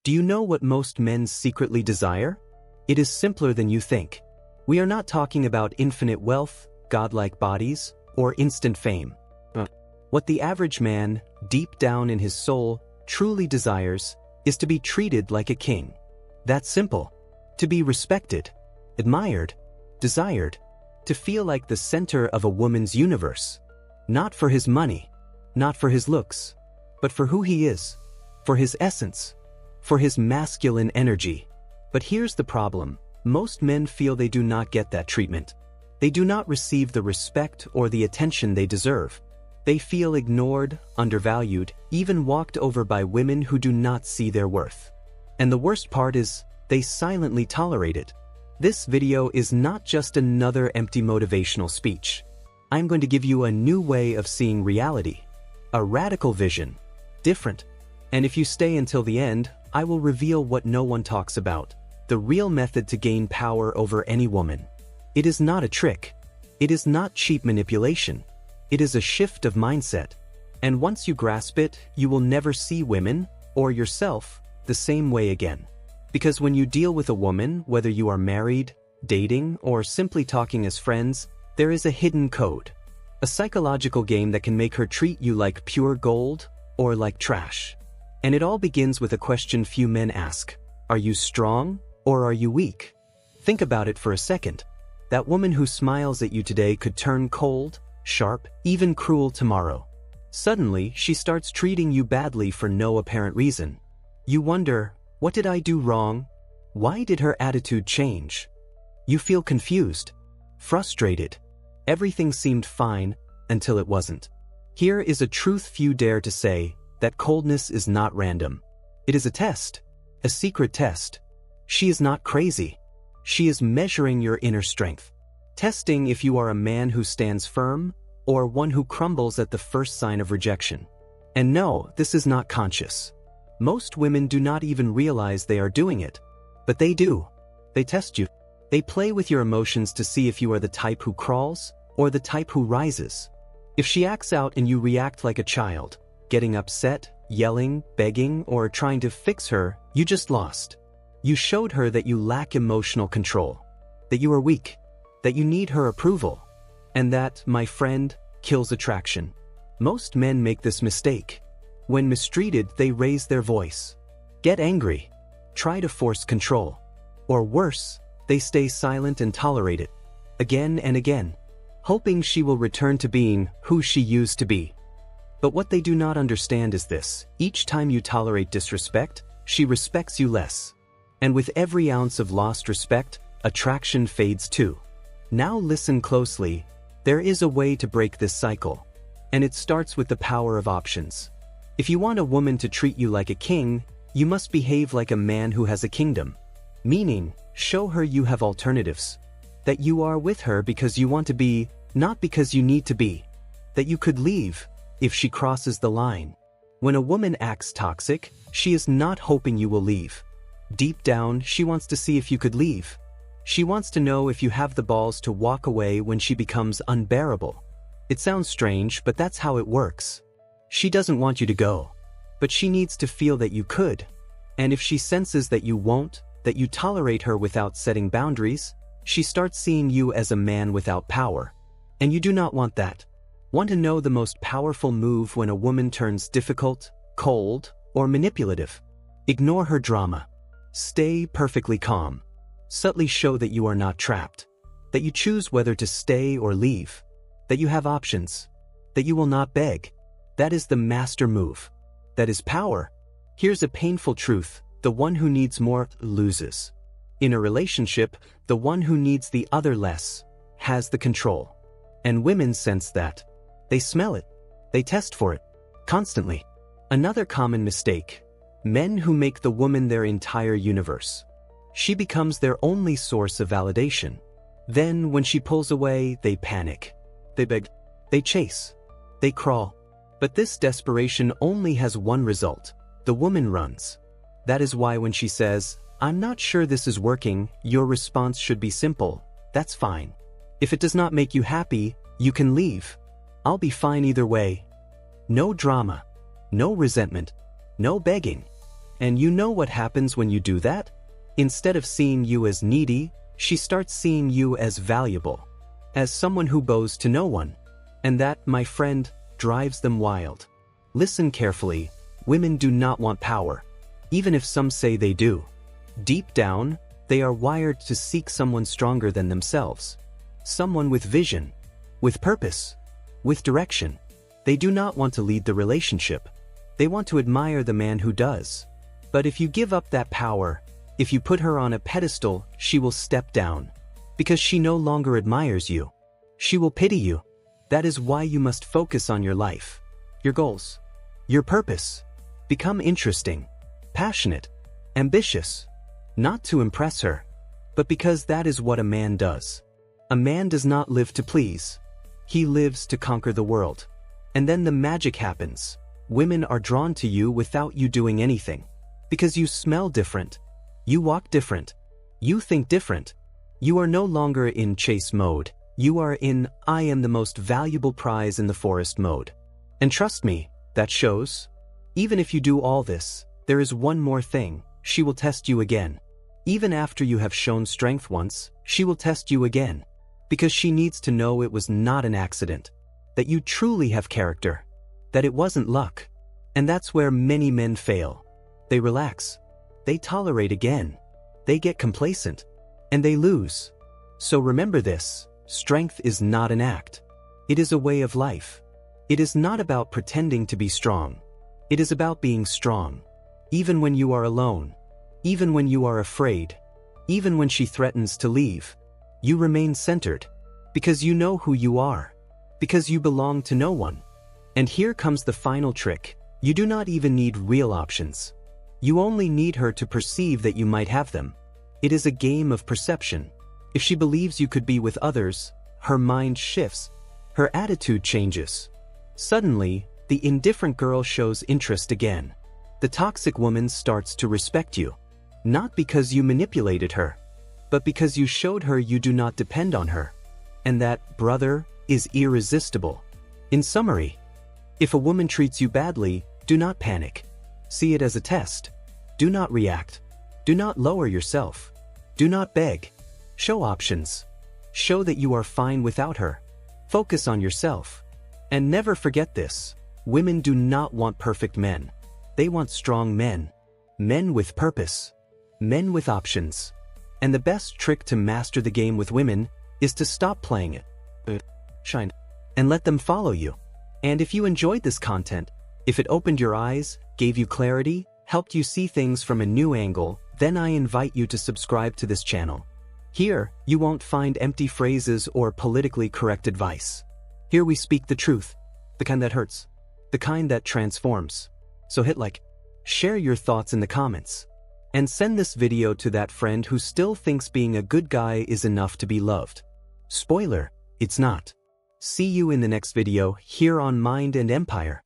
Do you know what most men secretly desire? It is simpler than you think. We are not talking about infinite wealth, godlike bodies, or instant fame. What the average man, deep down in his soul, truly desires is to be treated like a king. That's simple. To be respected, admired, desired, to feel like the center of a woman's universe. Not for his money, not for his looks, but for who he is, for his essence, for his masculine energy. But here's the problem. Most men feel they do not get that treatment. They do not receive the respect or the attention they deserve. They feel ignored, undervalued, even walked over by women who do not see their worth. And the worst part is, they silently tolerate it. This video is not just another empty motivational speech. I'm going to give you a new way of seeing reality. A radical vision. Different. And if you stay until the end, I will reveal what no one talks about. The real method to gain power over any woman. It is not a trick. It is not cheap manipulation. It is a shift of mindset. And once you grasp it, you will never see women, or yourself, the same way again. Because when you deal with a woman, whether you are married, dating, or simply talking as friends, there is a hidden code. A psychological game that can make her treat you like pure gold, or like trash. And it all begins with a question few men ask. Are you strong, or are you weak? Think about it for a second. That woman who smiles at you today could turn cold, sharp, even cruel tomorrow. Suddenly, she starts treating you badly for no apparent reason. You wonder, what did I do wrong? Why did her attitude change? You feel confused, frustrated. Everything seemed fine until it wasn't. Here is a truth few dare to say, that coldness is not random. It is a test, a secret test. She is not crazy. She is measuring your inner strength. Testing if you are a man who stands firm, or one who crumbles at the first sign of rejection. And no, this is not conscious. Most women do not even realize they are doing it. But they do. They test you. They play with your emotions to see if you are the type who crawls, or the type who rises. If she acts out and you react like a child, getting upset, yelling, begging, or trying to fix her, you just lost. You showed her that you lack emotional control, that you are weak, that you need her approval, and that, my friend, kills attraction. Most men make this mistake. When mistreated, they raise their voice, get angry, try to force control, or worse, they stay silent and tolerate it, again and again, hoping she will return to being who she used to be. But what they do not understand is this: each time you tolerate disrespect, she respects you less. And with every ounce of lost respect, attraction fades too. Now listen closely. There is a way to break this cycle. And it starts with the power of options. If you want a woman to treat you like a king, you must behave like a man who has a kingdom. Meaning, show her you have alternatives. That you are with her because you want to be, not because you need to be. That you could leave if she crosses the line. When a woman acts toxic, she is not hoping you will leave. Deep down, she wants to see if you could leave. She wants to know if you have the balls to walk away when she becomes unbearable. It sounds strange, but that's how it works. She doesn't want you to go, but she needs to feel that you could. And if she senses that you won't, that you tolerate her without setting boundaries, she starts seeing you as a man without power. And you do not want that. Want to know the most powerful move when a woman turns difficult, cold, or manipulative? Ignore her drama. Stay perfectly calm. Subtly show that you are not trapped. That you choose whether to stay or leave. That you have options. That you will not beg. That is the master move. That is power. Here's a painful truth. The one who needs more loses. In a relationship, the one who needs the other less has the control. And women sense that. They smell it. They test for it. Constantly. Another common mistake. Men who make the woman their entire universe. She becomes their only source of validation. Then, when she pulls away, they panic. They beg. They chase. They crawl. But this desperation only has one result. The woman runs. That is why when she says, "I'm not sure this is working," your response should be simple. That's fine. If it does not make you happy, you can leave. I'll be fine either way. No drama. No resentment. No begging. And you know what happens when you do that? Instead of seeing you as needy, she starts seeing you as valuable, as someone who bows to no one. And that, my friend, drives them wild. Listen carefully, women do not want power, even if some say they do. Deep down, they are wired to seek someone stronger than themselves. Someone with vision, with purpose, with direction. They do not want to lead the relationship. They want to admire the man who does. But if you give up that power, if you put her on a pedestal, she will step down. Because she no longer admires you. She will pity you. That is why you must focus on your life, your goals, your purpose. Become interesting, passionate, ambitious. Not to impress her, but because that is what a man does. A man does not live to please. He lives to conquer the world. And then the magic happens. Women are drawn to you without you doing anything. Because you smell different. You walk different. You think different. You are no longer in chase mode. You are in I am the most valuable prize in the forest mode. And trust me, that shows. Even if you do all this, there is one more thing. She will test you again. Even after you have shown strength once, she will test you again. Because she needs to know it was not an accident. That you truly have character. That it wasn't luck. And that's where many men fail. They relax. They tolerate again. They get complacent. And they lose. So remember this, strength is not an act. It is a way of life. It is not about pretending to be strong. It is about being strong. Even when you are alone. Even when you are afraid. Even when she threatens to leave. You remain centered. Because you know who you are. Because you belong to no one. And here comes the final trick. You do not even need real options. You only need her to perceive that you might have them. It is a game of perception. If she believes you could be with others, her mind shifts. Her attitude changes. Suddenly, the indifferent girl shows interest again. The toxic woman starts to respect you. Not because you manipulated her, but because you showed her you do not depend on her. And that, brother, is irresistible. In summary, if a woman treats you badly, do not panic. See it as a test. Do not react. Do not lower yourself. Do not beg. Show options. Show that you are fine without her. Focus on yourself. And never forget this. Women do not want perfect men. They want strong men. Men with purpose. Men with options. And the best trick to master the game with women is to stop playing it. Shine. And let them follow you. And if you enjoyed this content, if it opened your eyes, gave you clarity, helped you see things from a new angle, then I invite you to subscribe to this channel. Here, you won't find empty phrases or politically correct advice. Here we speak the truth, the kind that hurts, the kind that transforms. So hit like, share your thoughts in the comments, and send this video to that friend who still thinks being a good guy is enough to be loved. Spoiler, it's not. See you in the next video here on Mind and Empire.